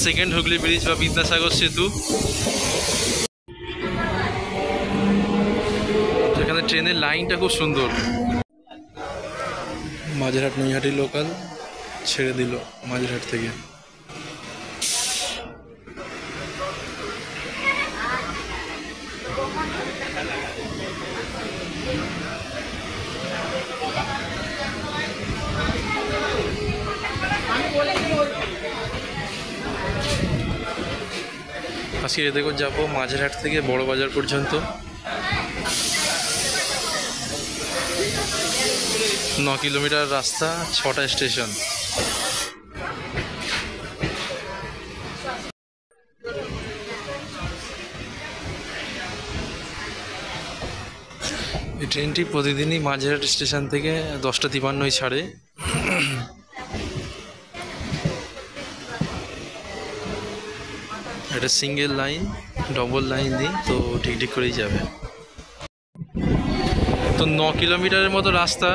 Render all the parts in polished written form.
Second Hooghly bridge বা বিদ্যাসাগর সেতু। এখানে ট্রেনের লাইনটা খুব সুন্দর। মাঝেরহাট নৈহাটি লোকাল ছেড়ে দিল মাঝেরহাট থেকে। আজকে দেখো যাবো মাঝেরহাট থেকে বড় বাজার পর্যন্ত। 9 কিলোমিটার রাস্তা, 6টা স্টেশন। এই ট্রেনটি প্রতিদিনই মাঝেরহাট স্টেশন থেকে 10টা 53 ছাড়ে। এটা সিঙ্গেল লাইন, ডবল লাইন দিই তো ঠিক ঠিক করেই যাবে। তো 9 কিলোমিটারের মতো রাস্তা,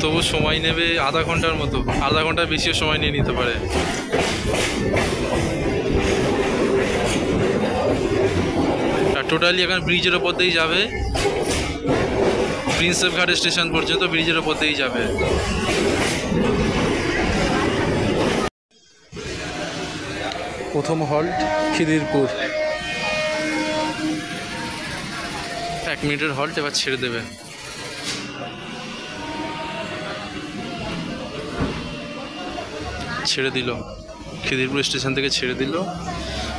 তবু সময় নেবে আধা ঘন্টার মতো, আধা ঘন্টার বেশিও সময় নিয়ে নিতে পারে। আর টোটালি এখন ব্রিজের ওপর দিয়েই যাবে, প্রিন্সেপ ঘাট স্টেশন পর্যন্ত ব্রিজের ওপর দিয়েই যাবে। প্রথম হল্ট খিদিরপুর, 1 মিনিটের হল্ট, এবার ছেড়ে দেবে। ছেড়ে দিল, খিদিরপুর স্টেশন থেকে ছেড়ে দিল।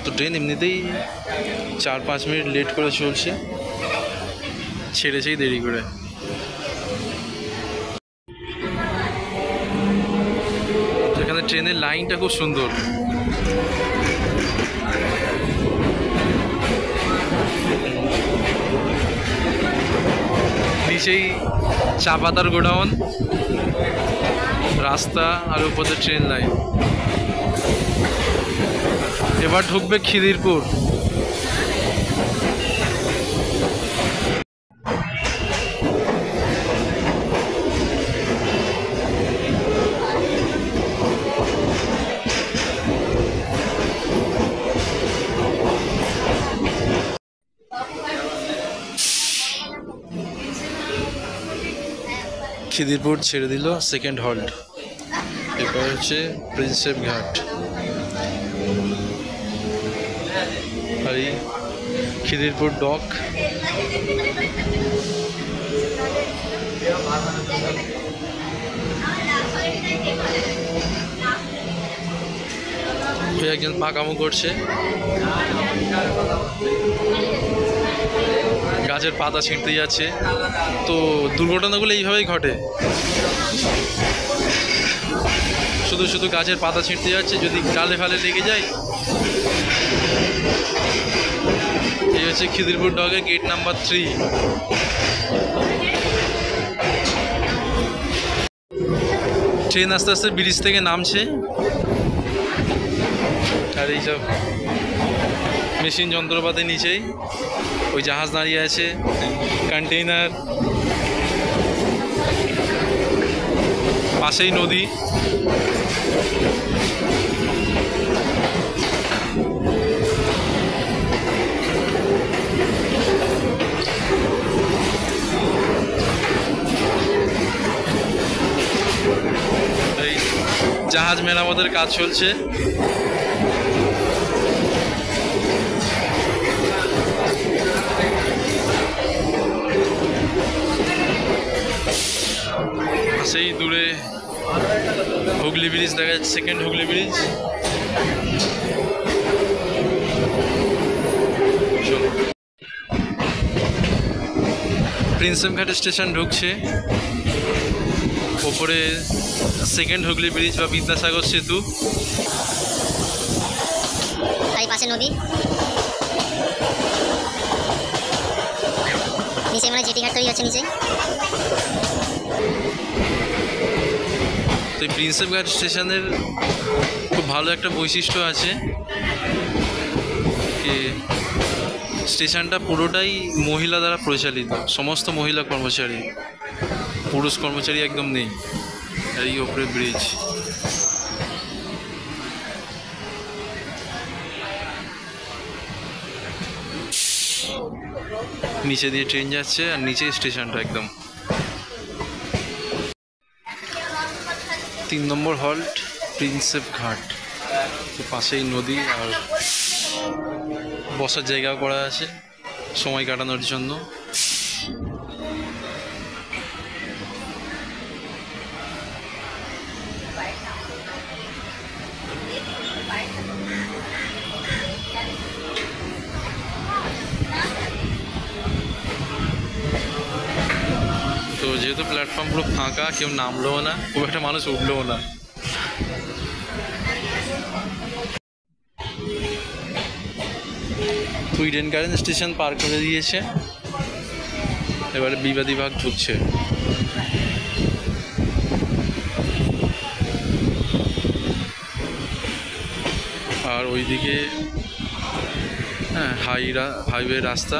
তো ট্রেন এমনিতেই 4-5 মিনিট লেট করে চলছে, ছেড়েছেই দেরি করে। এখানে ট্রেনের লাইনটা খুব সুন্দর। নিচেই চা পাতার গোডাউন, রাস্তা আর উপরে ট্রেন লাইন। এবার ঢুকবে খিদিরপুর। খিদিরপুর ছেড়ে দিল, সেকেন্ড হল্ট। এরপর হচ্ছে প্রিন্সেপ ঘাট। আর এই খিদিরপুর ডক। একজন পাকামো করছে, গাছের পাতা ছিঁড়তে যাচ্ছে। তো দুর্ঘটনাগুলো এইভাবেই ঘটে, শুধু শুধু গাছের পাতা ছিঁড়তে যাচ্ছে, যদি ডালে ফালে লেগে যায়। এই হচ্ছে খিদিরপুর ডগে গেট নাম্বার 3। ট্রেন আস্তে আস্তে ব্রিজ থেকে নামছে। আর এইসব মেশিন যন্ত্রপাতি নিচেই, ওই জাহাজ দাঁড়িয়ে আছে, কন্টেইনার, পাশেই নদী। এই জাহাজ মেরামতের কাজ চলছে। সেই দূরে হুগলি ব্রিজ দেখা যাচ্ছে, সেকেন্ড হুগলি ব্রিজ। প্রিন্সেপ ঘাট স্টেশন ঢুকছে, ওপরে সেকেন্ড হুগলি ব্রিজ বা বিদ্যাসাগর সেতু। তাই পাশে নদী, নিচে মানে জেটি ঘাট তৈরি হচ্ছে নিচে। তো এই প্রিন্সেপ ঘাট স্টেশনের খুব ভালো একটা বৈশিষ্ট্য আছে, স্টেশনটা পুরোটাই মহিলা দ্বারা পরিচালিত, সমস্ত মহিলা কর্মচারী, পুরুষ কর্মচারী একদম নেই। এই ওপরে ব্রিজ। নিচে দিয়ে ট্রেন যাচ্ছে আর নিচে স্টেশনটা একদম। 3 নম্বর হল্ট প্রিন্সেপ ঘাট। তো পাশেই নদী আর বসার জায়গাও করা আছে সময় কাটানোর জন্য। তো যেহেতু প্ল্যাটফর্ম পুরো ফাঁকা, কেউ নামলোও না, খুব একটা মানুষ উঠলোও না। তো ইডেন গার্ডেন স্টেশন পার করে দিয়েছে, এবারে বিবাদী বাগ ঢুকছে। আর ওইদিকে হ্যাঁ হাইওয়ে রাস্তা,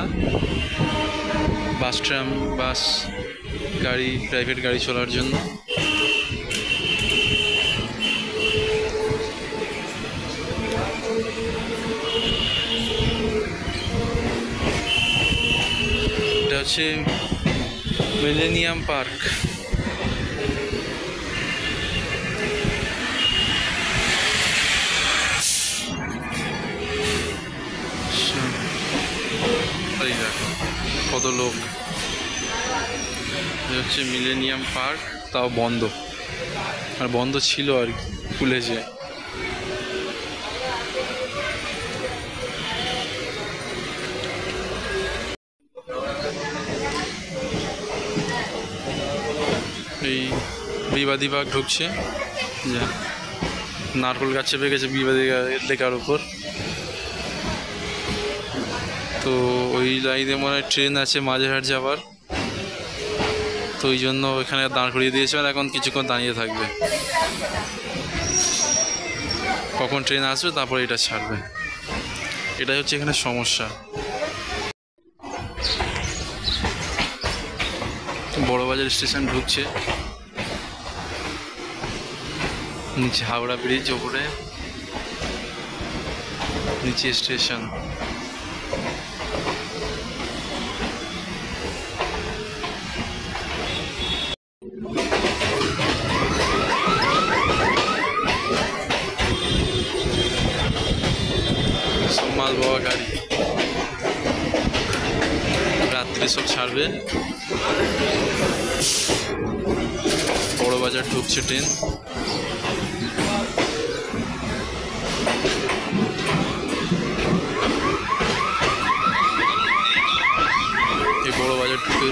বাস ট্রাম বাস গাড়ি প্রাইভেট গাড়ি চলার জন্য। এটা হচ্ছে মিলেনিয়াম পার্ক। কত লোক। এটা হচ্ছে মিলেনিয়াম পার্ক, তাও বন্ধ, আর বন্ধ ছিল আর কি, খুলেছে। এই বিবাদী বাগ ঢুকছে, যা নারকোল গাছ চেপে গেছে বিবাদী লেখার উপর। তো ওই লাইনে মনে হয় ট্রেন আছে মাঝেরহাট যাবার, তো ওই জন্য ওইখানে দাঁড় করিয়ে দিয়েছে, আর এখন কিছুক্ষণ দাঁড়িয়ে থাকবে, কখন ট্রেন আসবে তারপরে এটা ছাড়বে। এটাই হচ্ছে এখানে সমস্যা। বড়বাজার স্টেশন ঢুকছে, নিচে হাওড়া ব্রিজ, ওপরে নিচে স্টেশন। মাল বাবা গাড়ি রাত্রে সব ছাড়বে। বড়বাজার ঢুকছে ট্রেন। এই বড়বাজার ঢুকে